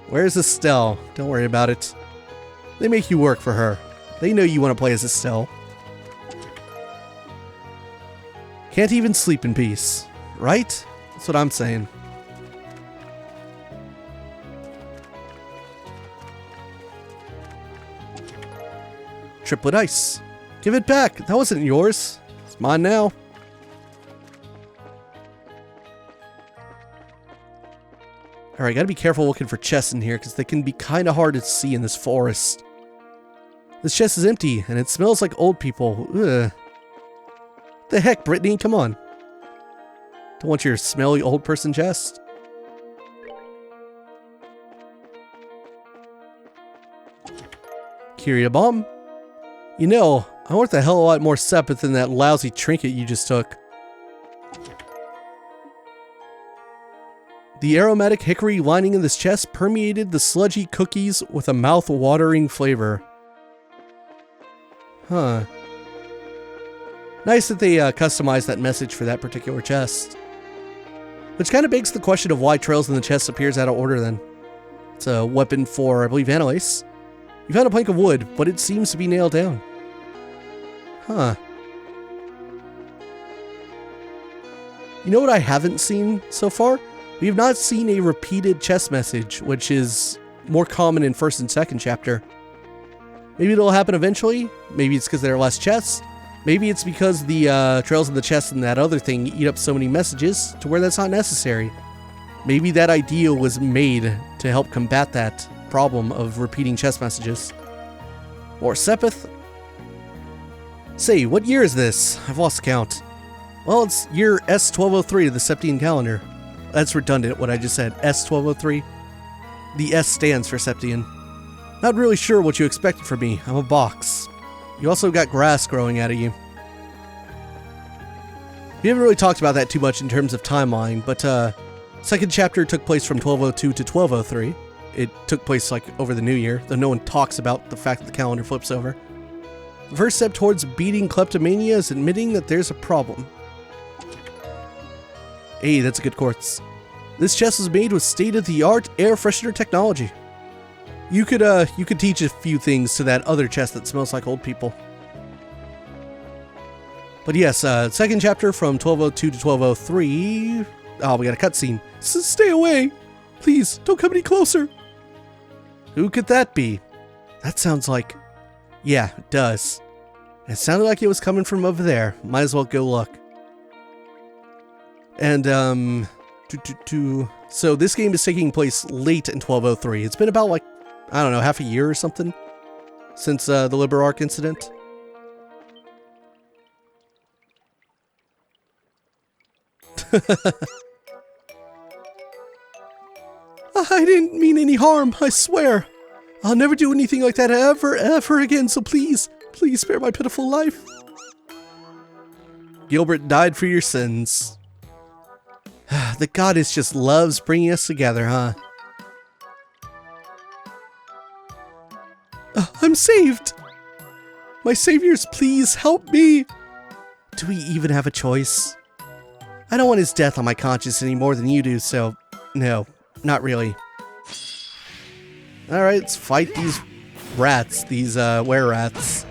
Speaker 1: Where's Estelle? Don't worry about it. They make you work for her. They know you want to play as Estelle. Can't even sleep in peace, right? That's what I'm saying. Triplet ice. Give it back. That wasn't yours. It's mine now. Alright, gotta be careful looking for chests in here because they can be kind of hard to see in this forest. This chest is empty and it smells like old people. Ugh. The heck, Brittany? Come on. Don't want your smelly old person chest. Curia bomb. You know, I'm worth a hell of a lot more sepith than that lousy trinket you just took. The aromatic hickory lining in this chest permeated the sludgy cookies with a mouth-watering flavor. Huh. Nice that they customized that message for that particular chest. Which kind of begs the question of why trails in the chest appears out of order then. It's a weapon for, I believe, Annalise. You found a plank of wood, but it seems to be nailed down. Huh. You know what I haven't seen so far? We have not seen a repeated chest message, which is more common in 1st and 2nd chapter. Maybe it'll happen eventually. Maybe it's because there are less chests. Maybe it's because the trails in the chest and that other thing eat up so many messages to where that's not necessary. Maybe that idea was made to help combat that problem of repeating chest messages. Or Sepith? Say, what year is this? I've lost count. Well, it's year S1203 of the Septian calendar. That's redundant, what I just said. S1203. The S stands for Septian. Not really sure what you expected from me. I'm a box. You also got grass growing out of you. We haven't really talked about that too much in terms of timeline, but 2nd chapter took place from 1202 to 1203. It took place like over the new year, though no one talks about the fact that the calendar flips over. The first step towards beating kleptomania is admitting that there's a problem. Hey, that's a good quartz. This chest was made with state-of-the-art air freshener technology. You could teach a few things to that other chest that smells like old people. But yes, 2nd chapter from 1202 to 1203. Oh, we got a cutscene. Stay away! Please, don't come any closer! Who could that be? That sounds like... Yeah, it does. It sounded like it was coming from over there. Might as well go look. And, so this game is taking place late in 1203. It's been about, like, I don't know, half a year or something since the Liberl Arc incident. I didn't mean any harm, I swear. I'll never do anything like that ever again, so please spare my pitiful life. Gilbert died for your sins. The goddess just loves bringing us together, huh? I'm saved! My saviors, please help me! Do we even have a choice? I don't want his death on my conscience any more than you do, so no, not really. Alright, let's fight these rats, these were-rats.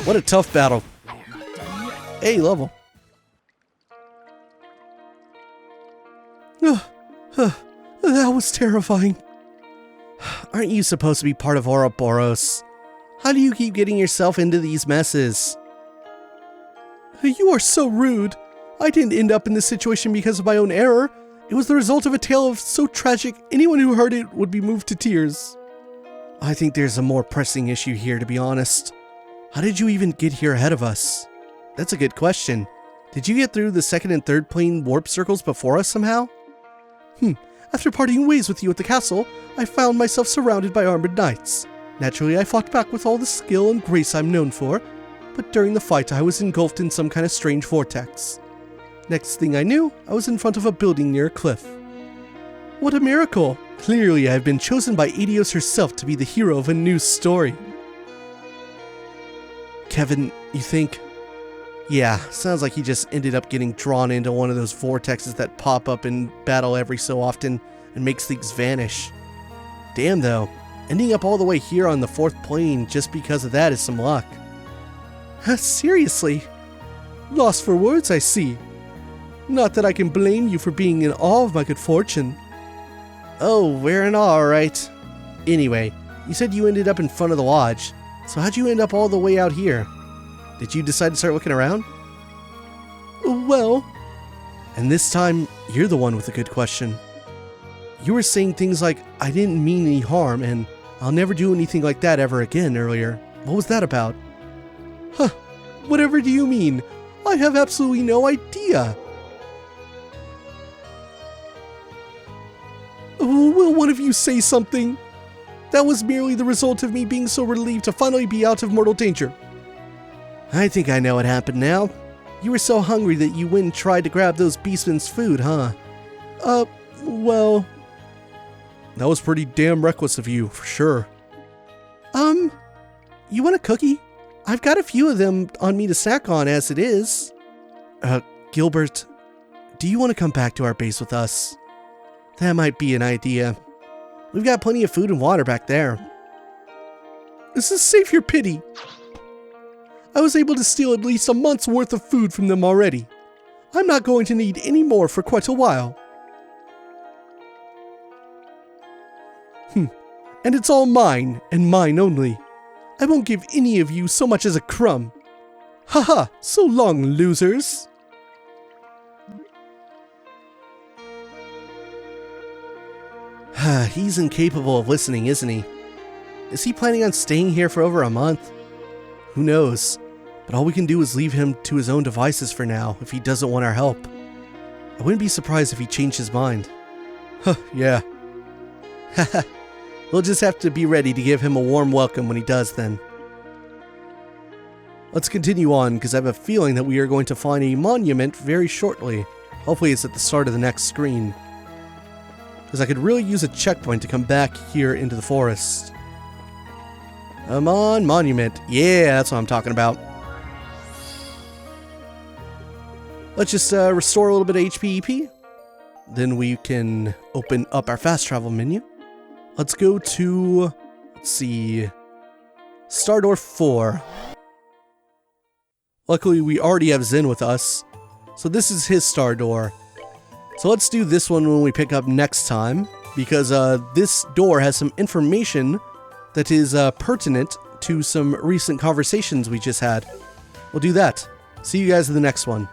Speaker 1: What a tough battle. Hey, level. That was terrifying. Aren't you supposed to be part of Ouroboros? How do you keep getting yourself into these messes? You are so rude. I didn't end up in this situation because of my own error. It was the result of a tale of so tragic, anyone who heard it would be moved to tears. I think there's a more pressing issue here, to be honest. How did you even get here ahead of us? That's a good question. Did you get through the 2nd and 3rd plane warp circles before us somehow? After parting ways with you at the castle, I found myself surrounded by armored knights. Naturally, I fought back with all the skill and grace I'm known for, but during the fight I was engulfed in some kind of strange vortex. Next thing I knew, I was in front of a building near a cliff. What a miracle! Clearly I have been chosen by Adios herself to be the hero of a new story. Kevin, you think? Yeah, sounds like he just ended up getting drawn into one of those vortexes that pop up in battle every so often and makes things vanish. Damn though, ending up all the way here on the 4th plane just because of that is some luck. Seriously? Lost for words, I see. Not that I can blame you for being in awe of my good fortune. Oh, we're all right. Anyway, you said you ended up in front of the lodge. So how'd you end up all the way out here? Did you decide to start looking around? Well... And this time, you're the one with a good question. You were saying things like, I didn't mean any harm, and I'll never do anything like that ever again earlier. What was that about? Huh, whatever do you mean? I have absolutely no idea. Will one of you say something? That was merely the result of me being so relieved to finally be out of mortal danger. I think I know what happened now. You were so hungry that you went and tried to grab those beastmen's food, huh? Well... That was pretty damn reckless of you, for sure. You want a cookie? I've got a few of them on me to snack on as it is. Gilbert, do you want to come back to our base with us? That might be an idea. We've got plenty of food and water back there. This is save your pity. I was able to steal at least a month's worth of food from them already. I'm not going to need any more for quite a while. And it's all mine, and mine only. I won't give any of you so much as a crumb. Haha, so long, losers. He's incapable of listening, isn't he? Is he planning on staying here for over a month? Who knows? But all we can do is leave him to his own devices for now, if he doesn't want our help. I wouldn't be surprised if he changed his mind. Huh, yeah. Haha. We'll just have to be ready to give him a warm welcome when he does then. Let's continue on, because I have a feeling that we are going to find a monument very shortly. Hopefully it's at the start of the next screen. Because I could really use a checkpoint to come back here into the forest. Come on, monument. Yeah, that's what I'm talking about. Let's just restore a little bit of HP EP. Then we can open up our fast travel menu. Let's go to, let's see, Star Door 4. Luckily, we already have Zen with us, so this is his Star Door. So let's do this one when we pick up next time, because this door has some information that is pertinent to some recent conversations we just had. We'll do that. See you guys in the next one.